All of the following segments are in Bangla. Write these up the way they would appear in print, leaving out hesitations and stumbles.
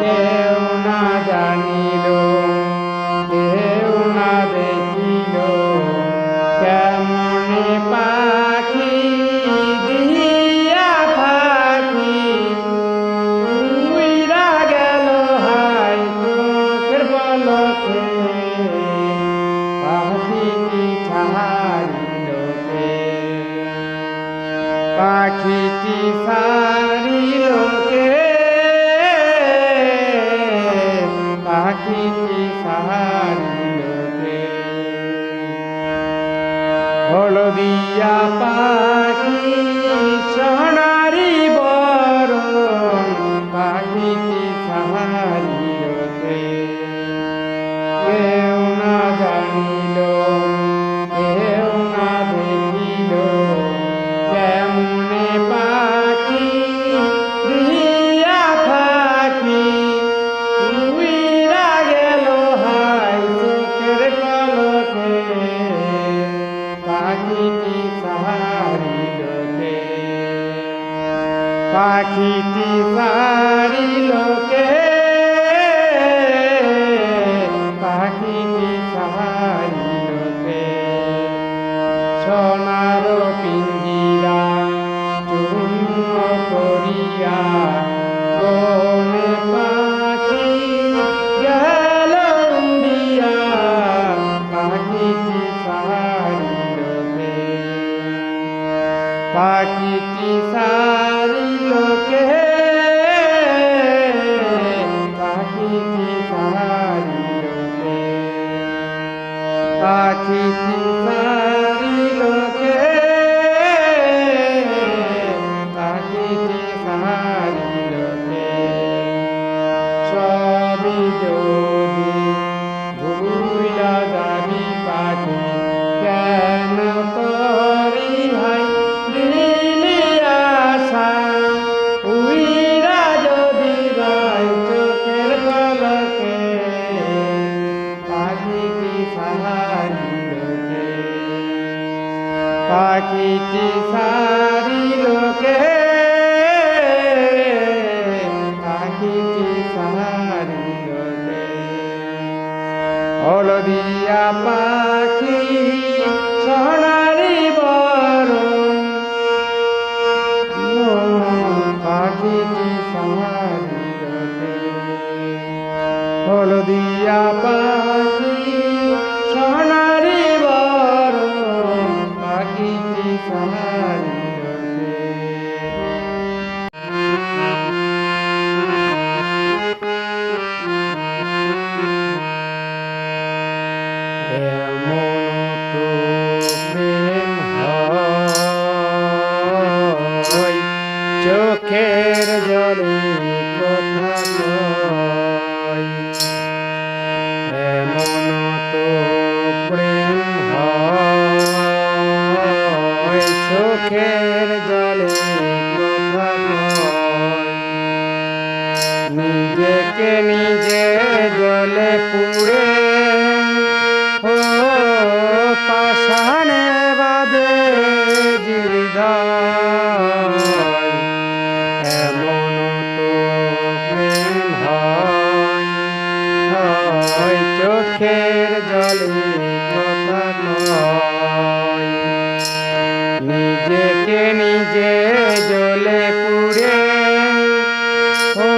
কেউ না জানিল, কেউ না দেখিল, কেমনে পাখি দিয়া পাখি উইরা গেল হাই চোখের পলকে, পাখিটি ছাড়িল কে, পাখিটি ছাড়িল কে, পাখিটি ছাড়িল কে। হলদিয়া পাখি সোনারি বরণ, পাখিটি ছাড়িল কে, কেউ না জানিল, কেউ না দেখিল, কেমনে পাখি দিয়া পাখি উইরা গেল হাই চোখের পলকে, পাখিটি ছাড়িল কে, পাখিটি ছাড়িল কে, পাখিটি ছাড়িল কে। সোনার পিঞ্জিরা চূর্ণ করিয়া বনে পাখি গেল উড়িয়া, পাখিটি ছাড়িল কে, পাখিটি ছাড়িল কে, পাখিটি ছাড়িল কে, পাখিটি ছাড়িল কে, পাখিটি ছাড়িল কে। সবই যদি ভুইলা যাবি পাখি, কেন তোরি হাই দিলি আশা, উইরা যদি যাই চোখের পলকে, পাখিটি ছাড়িল কে, পাখিটি ছাড়িল কে, পাখিটি ছাড়িল কে। হলদিয়া পাখি সোনারি বরণ, পাখিটি ছাড়িল কে। হলদিয়া পাখি সোনারি বরণ, পাখিটি ছাড়িল কে। এমন তো প্রেম হয়, চোখের জলে কথা কয়, এমন তো প্রেম হয়, চোখের জলে কথা কয়, নিজেকে নিজে জলে পুড়ে ও পাষাণে বাঁধে হৃদয়, এমন তো প্রেম হয়, চোখের জলে কথা কয়, নিজেকে নিজে জলে পুড়ে ও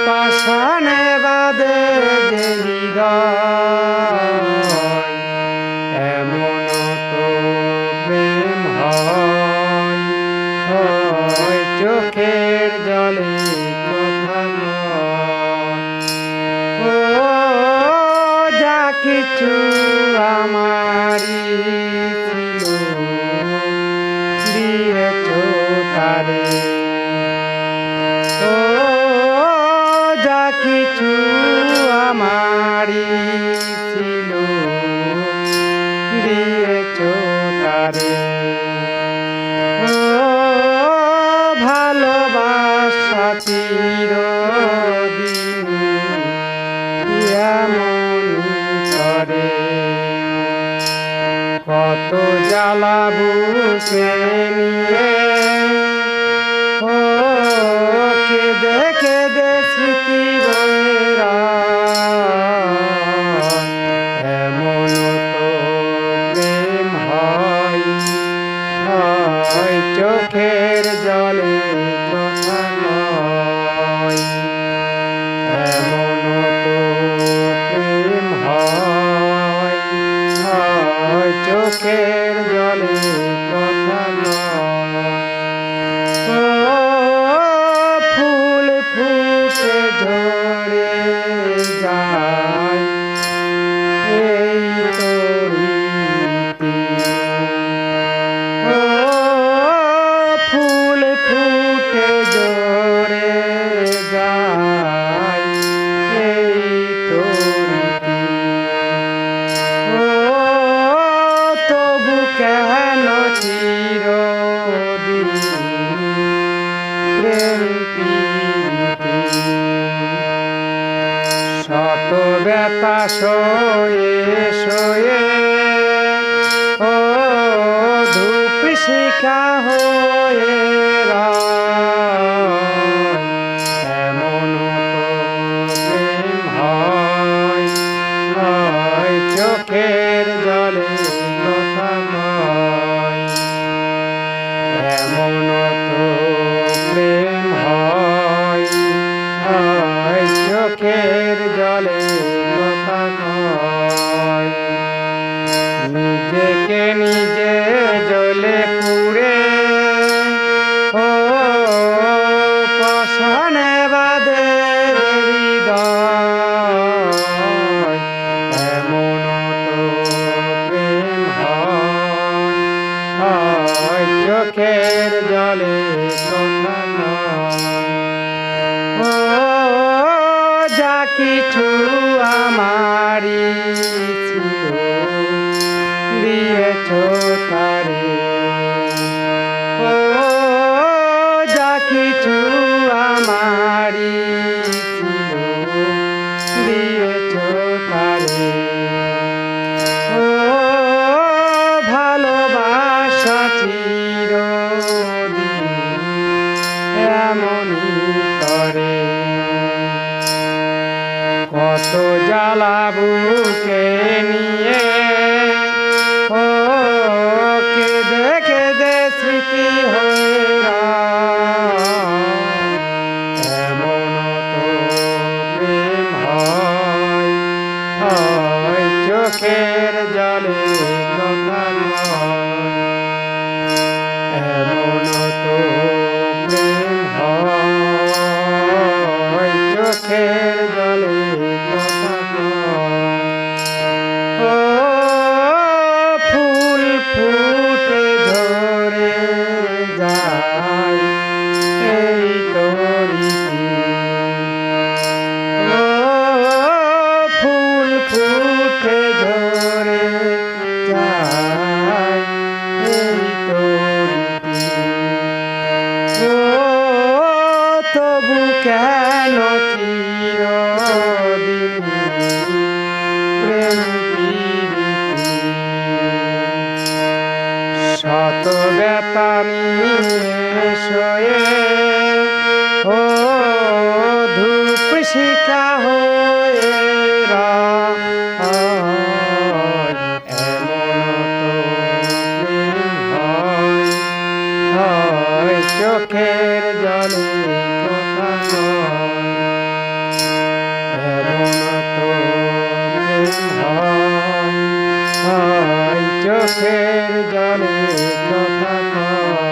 পাষাণে বাঁধে হৃদয়, এমন তো প্রেম হয়, চোখের জলে কথা কয়। ও যা কিছু আমারি ছিল দিয়েছ তারে, ও যা কিছু আমারি ছিল দিয়েছ তারে, ও ভালোবাসা চিরদিন এমন করে, কত জ্বালা বুকে নিয়ে ও কেঁদে কেঁদে স্মৃতি প্রীতি শত ব্যথা সয়ে সয়ে ও ধূপ শিখা হয়ে রয় এমন তো প্রেম হয় হয় চোখের জলে কথা কয় এমন তো প্রেম হয় হয় চোখের জলে কথা কয় নিজেকে নিজে জ্বলে পুড়ে ও পাষাণে বাঁধে হৃদয় এমন তো প্রেম হয় চোখের জলে কথা ও যা কিছু আমারই ছিল দিয়েছ তারে ও যা কিছু আমারই ছিল দিয়েছ তারে ও ভালোবাসা চিরদিন এমনই করে কত জ্বালা বুকে নিয়ে ও কেঁদে কেঁদে স্মৃতি হয়ে রয় এমন তো প্রেম হয় হয় চোখের জলে কথা নয় এমন তো প্রেম হয় চোখের জলে কথা ও ফুল ফুটে ঝরে যায় এই তরিতি ও ফুল ফুটে ঝরে যায় এই তরিতি ও তবু কেন চিরদিন প্রেম প্রীতি শত ব্যথা নিয়ে শোয়ে ও ধূপ শিখা হয়ে রয় এমন তো প্রেম হয় হয় চোখের জলে কথা নয় এমন তো প্রেম হয় চোখের জলে কথা কয়